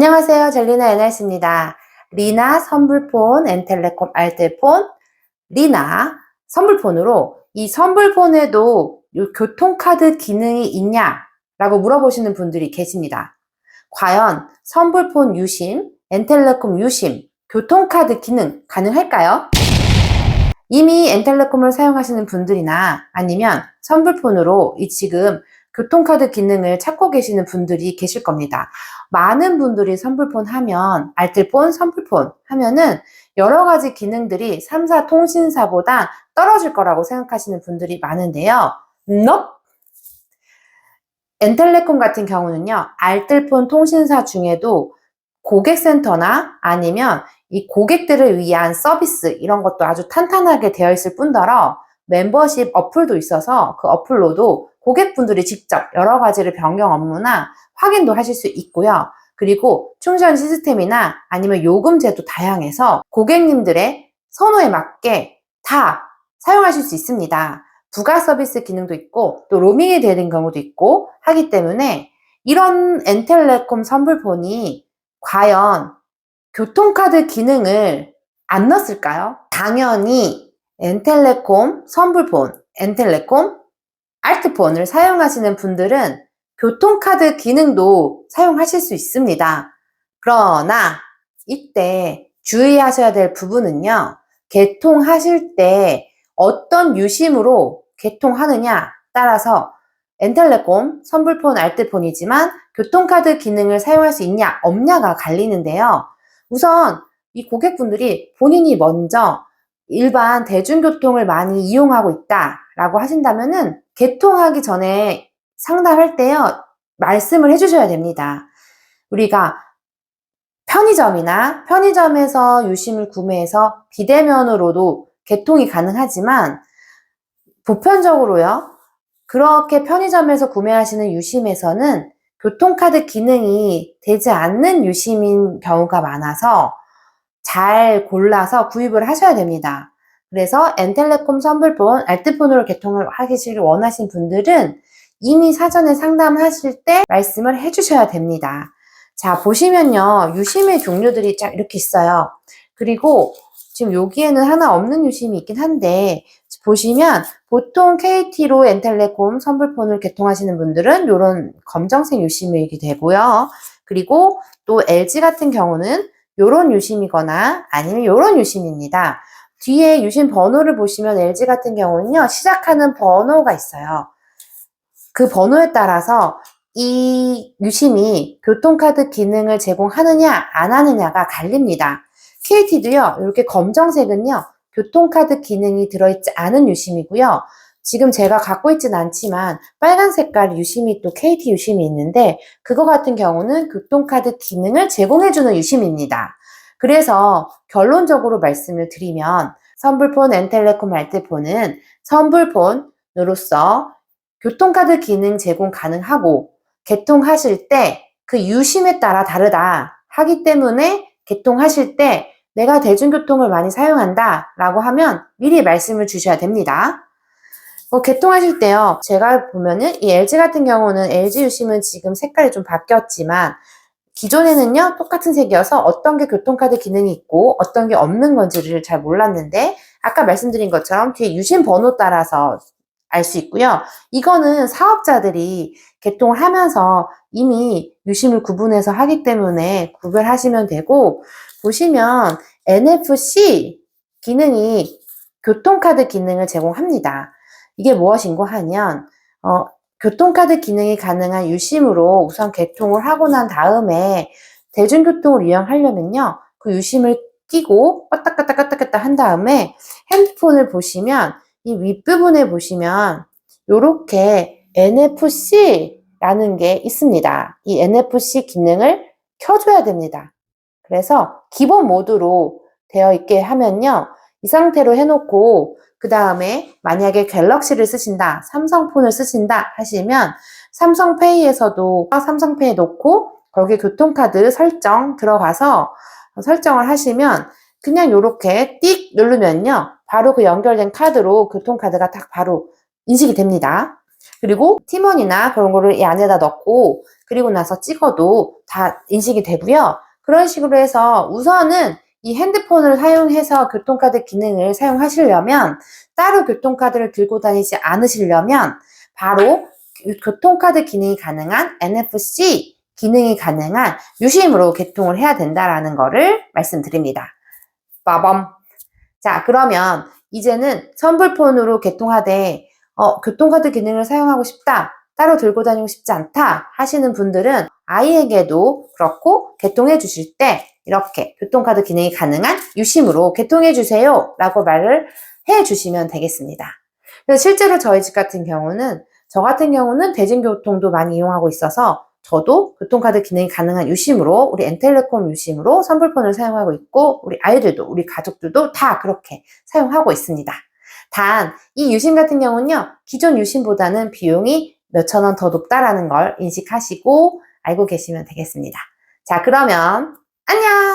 안녕하세요. 젤리나 NRC입니다. 리나 선불폰, 엔텔레콤 알뜰폰, 리나 선불폰으로 이 선불폰에도 이 교통카드 기능이 있냐라고 물어보시는 분들이 계십니다. 과연 선불폰 유심, 엔텔레콤 유심, 교통카드 기능 가능할까요? 이미 엔텔레콤을 사용하시는 분들이나 아니면 선불폰으로 이 지금 교통카드 기능을 찾고 계시는 분들이 계실 겁니다. 많은 분들이 선불폰 하면, 알뜰폰, 선불폰 하면은 여러 가지 기능들이 3사 통신사보다 떨어질 거라고 생각하시는 분들이 많은데요. Nope. 엔텔레콤 같은 경우는요, 알뜰폰 통신사 중에도 고객센터나 아니면 이 고객들을 위한 서비스 이런 것도 아주 탄탄하게 되어 있을 뿐더러 멤버십 어플도 있어서 그 어플로도 고객분들이 직접 여러 가지를 변경 업무나 확인도 하실 수 있고요. 그리고 충전 시스템이나 아니면 요금제도 다양해서 고객님들의 선호에 맞게 다 사용하실 수 있습니다. 부가 서비스 기능도 있고 또 로밍이 되는 경우도 있고 하기 때문에 이런 엔텔레콤 선불폰이 과연 교통카드 기능을 안 넣었을까요? 당연히 엔텔레콤 선불폰, 엔텔레콤 알뜰폰을 사용하시는 분들은 교통카드 기능도 사용하실 수 있습니다. 그러나 이때 주의하셔야 될 부분은요. 개통하실 때 어떤 유심으로 개통하느냐 따라서 엔텔레콤, 선불폰, 알뜰폰이지만 교통카드 기능을 사용할 수 있냐 없냐가 갈리는데요. 우선 이 고객분들이 본인이 먼저 일반 대중교통을 많이 이용하고 있다라고 하신다면은 개통하기 전에 상담할 때요, 말씀을 해주셔야 됩니다. 우리가 편의점에서 유심을 구매해서 비대면으로도 개통이 가능하지만 보편적으로요, 그렇게 편의점에서 구매하시는 유심에서는 교통카드 기능이 되지 않는 유심인 경우가 많아서 잘 골라서 구입을 하셔야 됩니다. 그래서 엔텔레콤 선불폰, 알뜰폰으로 개통을 하시길 원하신 분들은 이미 사전에 상담하실 때 말씀을 해주셔야 됩니다. 자, 보시면요. 유심의 종류들이 쫙 이렇게 있어요. 그리고 지금 여기에는 하나 없는 유심이 있긴 한데 보시면 보통 KT로 엔텔레콤 선불폰을 개통하시는 분들은 이런 검정색 유심이 되고요. 그리고 또 LG 같은 경우는 이런 유심이거나 아니면 이런 유심입니다. 뒤에 유심 번호를 보시면 LG 같은 경우는요, 시작하는 번호가 있어요. 그 번호에 따라서 이 유심이 교통카드 기능을 제공하느냐 안 하느냐가 갈립니다. KT도요, 이렇게 검정색은요, 교통카드 기능이 들어있지 않은 유심이고요. 지금 제가 갖고 있진 않지만 빨간 색깔 유심이 또 KT 유심이 있는데 그거 같은 경우는 교통카드 기능을 제공해주는 유심입니다. 그래서 결론적으로 말씀을 드리면 선불폰, 엔텔레콤, 알뜰폰은 선불폰으로서 교통카드 기능 제공 가능하고 개통하실 때 그 유심에 따라 다르다 하기 때문에 개통하실 때 내가 대중교통을 많이 사용한다 라고 하면 미리 말씀을 주셔야 됩니다. 개통하실 때요, 제가 보면은 이 LG 같은 경우는 LG 유심은 지금 색깔이 좀 바뀌었지만 기존에는요, 똑같은 색이어서 어떤 게 교통카드 기능이 있고 어떤 게 없는 건지를 잘 몰랐는데 아까 말씀드린 것처럼 뒤에 유심 번호 따라서 알 수 있고요. 이거는 사업자들이 개통을 하면서 이미 유심을 구분해서 하기 때문에 구별하시면 되고, 보시면 NFC 기능이 교통카드 기능을 제공합니다. 이게 무엇인고 하면 교통카드 기능이 가능한 유심으로 우선 개통을 하고 난 다음에 대중교통을 이용하려면요, 그 유심을 끼고 껐다 한 다음에 핸드폰을 보시면 이 윗부분에 보시면 이렇게 NFC라는 게 있습니다. 이 NFC 기능을 켜줘야 됩니다. 그래서 기본 모드로 되어 있게 하면요, 이 상태로 해놓고 그 다음에 만약에 갤럭시를 쓰신다, 삼성폰을 쓰신다 하시면 삼성페이에서도 삼성페이에 놓고 거기에 교통카드 설정 들어가서 설정을 하시면 그냥 이렇게 띡 누르면요, 바로 그 연결된 카드로 교통카드가 딱 바로 인식이 됩니다. 그리고 팀원이나 그런 거를 이 안에다 넣고 그리고 나서 찍어도 다 인식이 되고요. 그런 식으로 해서 우선은 이 핸드폰을 사용해서 교통카드 기능을 사용하시려면 따로 교통카드를 들고 다니지 않으시려면 바로 교통카드 기능이 가능한 NFC 기능이 가능한 유심으로 개통을 해야 된다라는 거를 말씀드립니다. 빠밤. 자, 그러면 이제는 선불폰으로 개통하되 교통카드 기능을 사용하고 싶다, 따로 들고 다니고 싶지 않다 하시는 분들은 아이에게도 그렇고 개통해 주실 때 이렇게 교통카드 기능이 가능한 유심으로 개통해 주세요 라고 말을 해 주시면 되겠습니다. 그래서 실제로 저희 집 같은 경우는 저 같은 경우는 대중교통도 많이 이용하고 있어서 저도 교통카드 기능이 가능한 유심으로 우리 엔텔레콤 유심으로 선불폰을 사용하고 있고 우리 아이들도 우리 가족들도 다 그렇게 사용하고 있습니다. 단 이 유심 같은 경우는요 기존 유심보다는 비용이 몇천 원 더 높다라는 걸 인식하시고 알고 계시면 되겠습니다. 자, 그러면 안녕!